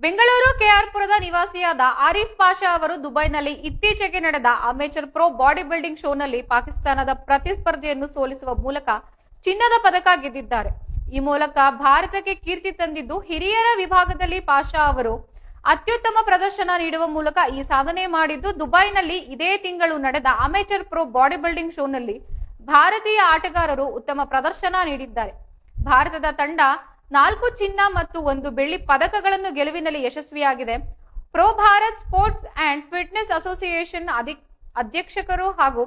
ಬೆಂಗಳೂರು ಕೆಆರ್ಪುರದ ನಿವಾಸಿಯಾದ ಆರಿಫ್ ಪಾಷಾ ಅವರು ದುಬೈನಲ್ಲಿ ಇತ್ತೀಚೆಗೆ ನಡೆದ ಅಮೇಚರ್ ಪ್ರೊ ಬಾಡಿ ಬಿಲ್ಡಿಂಗ್ ಶೋನಲ್ಲಿ ಪಾಕಿಸ್ತಾನದ ಪ್ರತಿಸ್ಪರ್ಧಿಯನ್ನು ಸೋಲಿಸುವ ಮೂಲಕ ಚಿನ್ನದ ಪದಕ ಗೆದ್ದಿದ್ದಾರೆ. ಈ ಮೂಲಕ ಭಾರತಕ್ಕೆ ಕೀರ್ತಿ ತಂದಿದ್ದು ಹಿರಿಯರ ವಿಭಾಗದಲ್ಲಿ ಪಾಷಾ ಅವರು ಅತ್ಯುತ್ತಮ ಪ್ರದರ್ಶನ ನೀಡುವ ಮೂಲಕ ಈ ಸಾಧನೆ ಮಾಡಿದ್ದು. ದುಬೈನಲ್ಲಿ ಇದೇ ತಿಂಗಳು ನಡೆದ ಅಮೇಚರ್ ಪ್ರೊ ಬಾಡಿ ಬಿಲ್ಡಿಂಗ್ ಶೋನಲ್ಲಿ ಭಾರತೀಯ ಆಟಗಾರರು ಉತ್ತಮ ಪ್ರದರ್ಶನ ನೀಡಿದ್ದಾರೆ. ಭಾರತದ ತಂಡ 4 ಚಿನ್ನ ಮತ್ತು 1 ಬೆಳ್ಳಿ ಪದಕಗಳನ್ನು ಗೆಲುವಿನಲ್ಲಿ ಯಶಸ್ವಿಯಾಗಿದೆ. Pro Bharat sports and fitness association ಅಧ್ಯಕ್ಷರು ಹಾಗೂ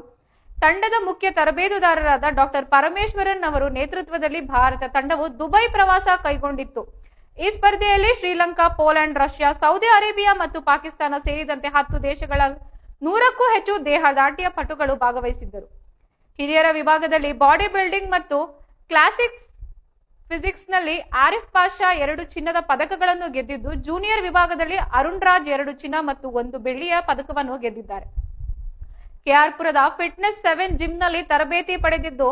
ತಂಡದ ಮುಖ್ಯ ತರಬೇತುದಾರರಾದ ಡಾಕ್ಟರ್ ಪರಮೇಶ್ವರನ್ ಅವರ ನೇತೃತ್ವದಲ್ಲಿ ಭಾರತ ತಂಡವು ದುಬೈ ಪ್ರವಾಸ ಕೈಗೊಂಡಿತ್ತು. ಈ ಸ್ಪರ್ಧೆಯಲ್ಲಿ Sri Lanka, Poland, Russia, Saudi Arabia ಮತ್ತು ಪಾಕಿಸ್ತಾನ ಸೇರಿದಂತೆ 10 ದೇಶಗಳ 100ಕ್ಕೂ ಹೆಚ್ಚು ದೇಹದಾಢ್ಯ ಪಟುಗಳು ಭಾಗವಹಿಸಿದ್ದರು. ಹಿರಿಯರ ವಿಭಾಗದಲ್ಲಿ ಬಾಡಿ ಬಿಲ್ಡಿಂಗ್ ಮತ್ತು ಕ್ಲಾಸಿಕ್ ಫಿಸಿಕ್ಸ್ನಲ್ಲಿ ಆರಿಫ್ ಪಾಷಾ 2 ಚಿನ್ನದ ಪದಕಗಳನ್ನು ಗೆದ್ದಿದ್ದು, ಜೂನಿಯರ್ ವಿಭಾಗದಲ್ಲಿ ಅರುಣ್ ರಾಜ್ 2 ಚಿನ್ನ ಮತ್ತು 1 ಬೆಳ್ಳಿಯ ಪದಕವನ್ನು ಗೆದ್ದಿದ್ದಾರೆ. ಕೆಆರ್ಪುರದ ಫಿಟ್ನೆಸ್ 7 ಜಿಮ್ನಲ್ಲಿ ತರಬೇತಿ ಪಡೆದಿದ್ದು,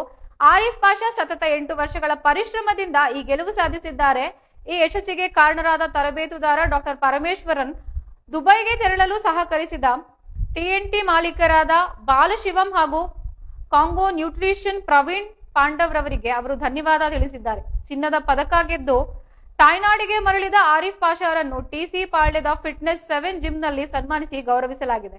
ಆರಿಫ್ ಪಾಷಾ ಸತತ 8 ವರ್ಷಗಳ ಪರಿಶ್ರಮದಿಂದ ಈ ಗೆಲುವು ಸಾಧಿಸಿದ್ದಾರೆ. ಈ ಯಶಸ್ಸಿಗೆ ಕಾರಣರಾದ ತರಬೇತುದಾರ ಡಾಕ್ಟರ್ ಪರಮೇಶ್ವರನ್, ದುಬೈಗೆ ತೆರಳಲು ಸಹಕರಿಸಿದ ಟಿಎನ್ಟಿ ಮಾಲೀಕರಾದ ಬಾಲಶಿವಂ ಹಾಗೂ ಕಾಂಗೋ ನ್ಯೂಟ್ರಿಷನ್ ಪ್ರವೀಣ್ ಪಾಂಡವ್ ರವರಿಗೆ ಅವರು ಧನ್ಯವಾದ ತಿಳಿಸಿದ್ದಾರೆ. ಚಿನ್ನದ ಪದಕ ಗೆದ್ದು ತಾಯ್ನಾಡಿಗೆ ಮರಳಿದ ಆರಿಫ್ ಪಾಷಾ ಅವರನ್ನು ಟಿಸಿ ಪಾಳ್ಯದ ಫಿಟ್ನೆಸ್ 7 ಜಿಮ್ನಲ್ಲಿ ಸನ್ಮಾನಿಸಿ ಗೌರವಿಸಲಾಗಿದೆ.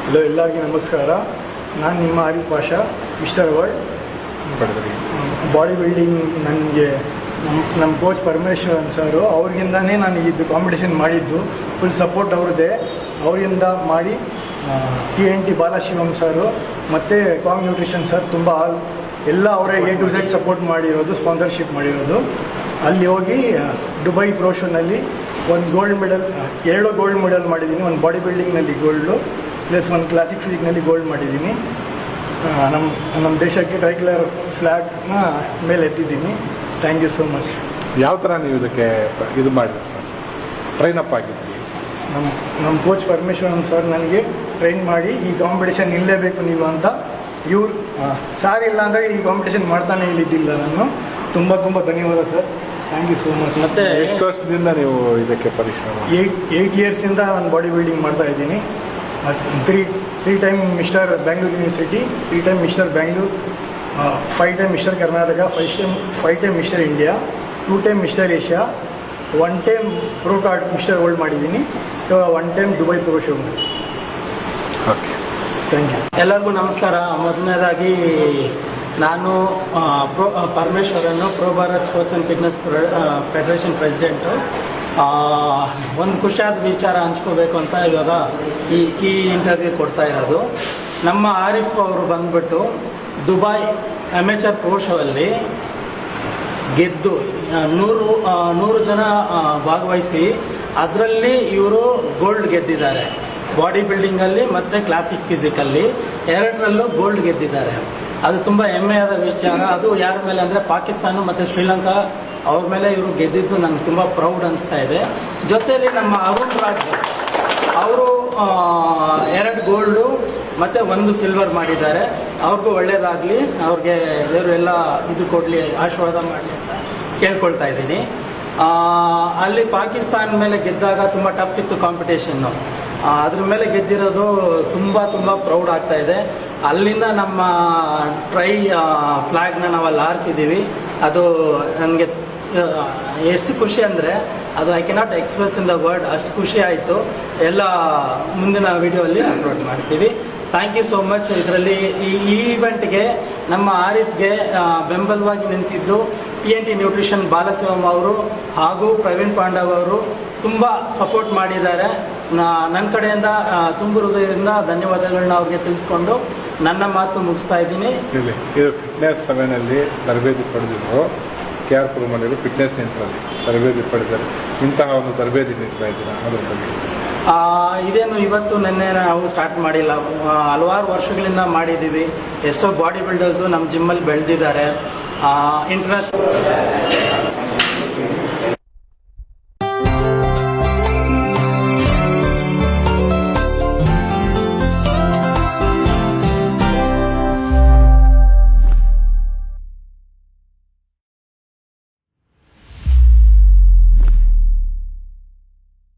ಹಲೋ, ಎಲ್ಲರಿಗೂ ನಮಸ್ಕಾರ. ನಾನು ನಿಮ್ಮ Arif Pasha, mister world body building. ನನಗೆ ನಮ್ಮ ಕೋಚ್ ಪರಮೇಶ್ವರನ್ ಸರು ಅವ್ರಿಗಿಂದನೇ ನಾನು ಇದು ಕಾಂಪಿಟೇಷನ್ ಮಾಡಿದ್ದು. ಫುಲ್ ಸಪೋರ್ಟ್ ಅವ್ರದ್ದೇ. ಅವರಿಂದ ಮಾಡಿ TNT ಬಾಲಶಿವಂ ಸರು ಮತ್ತು ಕಾಂಗ್ ನ್ಯೂಟ್ರಿಷನ್ ಸರ್ ತುಂಬ ಎಲ್ಲ ಅವರೇ A to Z ಸಪೋರ್ಟ್ ಮಾಡಿರೋದು, ಸ್ಪಾನ್ಸರ್ಶಿಪ್ ಮಾಡಿರೋದು. ಅಲ್ಲಿ ಹೋಗಿ ದುಬೈ ಪ್ರೋ ಶೋನಲ್ಲಿ 1 ಗೋಲ್ಡ್ ಮೆಡಲ್, 2 ಗೋಲ್ಡ್ ಮೆಡಲ್ ಮಾಡಿದ್ದೀನಿ. 1 ಬಾಡಿ ಬಿಲ್ಡಿಂಗ್ನಲ್ಲಿ ಗೋಲ್ಡು ಪ್ಲಸ್ 1 ಕ್ಲಾಸಿಕ್ ಫಿಸಿಕ್ನಲ್ಲಿ ಗೋಲ್ಡ್ ಮಾಡಿದ್ದೀನಿ. ನಮ್ಮ ದೇಶಕ್ಕೆ ಟ್ರೈಕಲರ್ ಫ್ಲ್ಯಾಗ್ನ ಮೇಲೆ ಎತ್ತಿದ್ದೀನಿ. Thank you so much. ಯಾವ ಥರ ನೀವು ಇದಕ್ಕೆ ಇದು ಮಾಡಿದ್ರಿ ಸರ್, ಟ್ರೈನಪ್ ಆಗಿದ್ರಿ? ನಮ್ಮ ಕೋಚ್ ಪರಮೇಶ್ವರನ್ ಸರ್ ನನಗೆ ಟ್ರೈನ್ ಮಾಡಿ ಈ ಕಾಂಪಿಟೇಷನ್ ಇರಲೇಬೇಕು ನೀವು ಅಂತ, ಇವ್ರು ಸಾರ್ ಇಲ್ಲ ಅಂದರೆ ಈ ಕಾಂಪಿಟೇಷನ್ ಮಾಡ್ತಾನೆ ಇಲ್ಲಿದ್ದಿಲ್ಲ. ನಾನು ತುಂಬ ಧನ್ಯವಾದ sir. Thank you so much. ಮತ್ತು ಎಷ್ಟು ವರ್ಷದಿಂದ ನೀವು ಇದಕ್ಕೆ ಪರಿಶ್ರಮ? 8 ಇಯರ್ಸಿಂದ ನಾನು ಬಾಡಿ ಬಿಲ್ಡಿಂಗ್ ಮಾಡ್ತಾ ಇದ್ದೀನಿ. 3 time mister Bangalore university, 3 time mister Bangalore, 5 time mister Karnataka, 5 time mister India, 2 time mister Asia, 1 time pro card mister world ಮಾಡಿದ್ದೀನಿ, 1 ಟೈಮ್ ದುಬೈ ಪ್ರೋ ಶೋ ಮಾಡಿ. Okay, thank you. ಎಲ್ಲರಿಗೂ ನಮಸ್ಕಾರ. ಮೊದಲನೇದಾಗಿ ನಾನು ಪರಮೇಶ್ವರನ್ನು pro Bharat sports and fitness federation president. ಒಂದು ಖುಷಿಯಾದ ವಿಚಾರ ಹಂಚ್ಕೋಬೇಕು ಅಂತ ಇವಾಗ ಈ ಇಂಟರ್ವ್ಯೂ ಕೊಡ್ತಾ ಇರೋದು. ನಮ್ಮ ಆರಿಫ್ ಅವರು ಬಂದ್ಬಿಟ್ಟು ದುಬೈ ಅಮೇಚರ್ ಪ್ರೋ ಶೋ ಅಲ್ಲಿ ಗೆದ್ದು 100 ಜನ ಭಾಗವಹಿಸಿ ಅದರಲ್ಲಿ ಇವರು ಗೋಲ್ಡ್ ಗೆದ್ದಿದ್ದಾರೆ. ಬಾಡಿ ಬಿಲ್ಡಿಂಗಲ್ಲಿ ಮತ್ತು ಕ್ಲಾಸಿಕ್ ಫಿಸಿಕಲ್ಲಿ 2ರಲ್ಲೂ ಗೋಲ್ಡ್ ಗೆದ್ದಿದ್ದಾರೆ. ಅದು ತುಂಬ ಹೆಮ್ಮೆಯಾದ ವಿಚಾರ. ಅದು ಯಾರ ಮೇಲೆ ಅಂದರೆ ಪಾಕಿಸ್ತಾನ ಮತ್ತು ಶ್ರೀಲಂಕಾ ಅವ್ರ ಮೇಲೆ ಇವರು ಗೆದ್ದಿದ್ದು ನನಗೆ ತುಂಬ ಪ್ರೌಡ್ ಅನಿಸ್ತಾ ಇದೆ. ಜೊತೆಯಲ್ಲಿ ನಮ್ಮ ಅರುಣ್ ರಾಜ್ ಅವರು 2 ಗೋಲ್ಡು ಮತ್ತು 1 ಸಿಲ್ವರ್ ಮಾಡಿದ್ದಾರೆ. ಅವ್ರಿಗೂ ಒಳ್ಳೆಯದಾಗಲಿ, ಅವ್ರಿಗೆ ದೇವರು ಎಲ್ಲ ಇದು ಕೊಡಲಿ, ಆಶೀರ್ವಾದ ಮಾಡಲಿ ಅಂತ ಕೇಳ್ಕೊಳ್ತಾ ಇದ್ದೀನಿ. ಅಲ್ಲಿ ಪಾಕಿಸ್ತಾನ ಮೇಲೆ ಗೆದ್ದಾಗ ತುಂಬ ಟಫ್ ಇತ್ತು ಕಾಂಪಿಟೇಷನ್ನು. ಅದ್ರ ಮೇಲೆ ಗೆದ್ದಿರೋದು ತುಂಬ ಪ್ರೌಡ್ ಆಗ್ತಾ ಇದೆ. ಅಲ್ಲಿಂದ ನಮ್ಮ ಫ್ಲ್ಯಾಗ್ನ ನಾವು ಅಲ್ಲಿ ಹಾರಿಸಿದ್ದೀವಿ. ಅದು ನನಗೆ ಎಷ್ಟು ಖುಷಿ ಅಂದರೆ ಅದು I cannot express in the word. ಅಷ್ಟು ಖುಷಿ ಆಯಿತು. ಎಲ್ಲ ಮುಂದಿನ ವಿಡಿಯೋಲ್ಲಿ ಅಪ್ಲೋಡ್ ಮಾಡ್ತೀವಿ. Thank you so much. ಇದರಲ್ಲಿ ಈ ಈವೆಂಟ್ಗೆ ನಮ್ಮ ಆರಿಫ್ಗೆ ಬೆಂಬಲವಾಗಿ ನಿಂತಿದ್ದು TNT ನ್ಯೂಟ್ರಿಷನ್ ಬಾಲಶಿವಂ ಅವರು ಹಾಗೂ ಪ್ರವೀಣ್ ಪಾಂಡವ್ ಅವರು ತುಂಬ ಸಪೋರ್ಟ್ ಮಾಡಿದ್ದಾರೆ. ನನ್ನ ಕಡೆಯಿಂದ ತುಂಬ ಹೃದಯದಿಂದ ಧನ್ಯವಾದಗಳನ್ನ ಅವ್ರಿಗೆ ತಿಳಿಸ್ಕೊಂಡು ನನ್ನ ಮಾತು ಮುಗಿಸ್ತಾ ಇದ್ದೀನಿ. ಇದು ಫಿಟ್ನೆಸ್ 7 ತರಬೇತಿ ಪಡೆದಿದ್ರು. ಕೆಆರ್ಪುರ ಮನೆಯವರು ಫಿಟ್ನೆಸ್ ಸೆಂಟ್ರಲ್ಲಿ ತರಬೇತಿ ಪಡೆದರೆ ಇಂತಹ ಒಂದು ತರಬೇತಿ ನೀಡ್ತಾ ಇದ್ದೀರಾ, ಅದ್ರ ಬಗ್ಗೆ? ಇದೇನು ಇವತ್ತು ನಿನ್ನೆ ನಾವು ಸ್ಟಾರ್ಟ್ ಮಾಡಿಲ್ಲ, ಹಲವಾರು ವರ್ಷಗಳಿಂದ ಮಾಡಿದ್ದೀವಿ. ಎಷ್ಟೋ ಬಾಡಿ ಬಿಲ್ಡರ್ಸು ನಮ್ಮ ಜಿಮ್ಮಲ್ಲಿ ಬೆಳೆದಿದ್ದಾರೆ. ಇಂಟರ್ನ್ಯಾಷನಲ್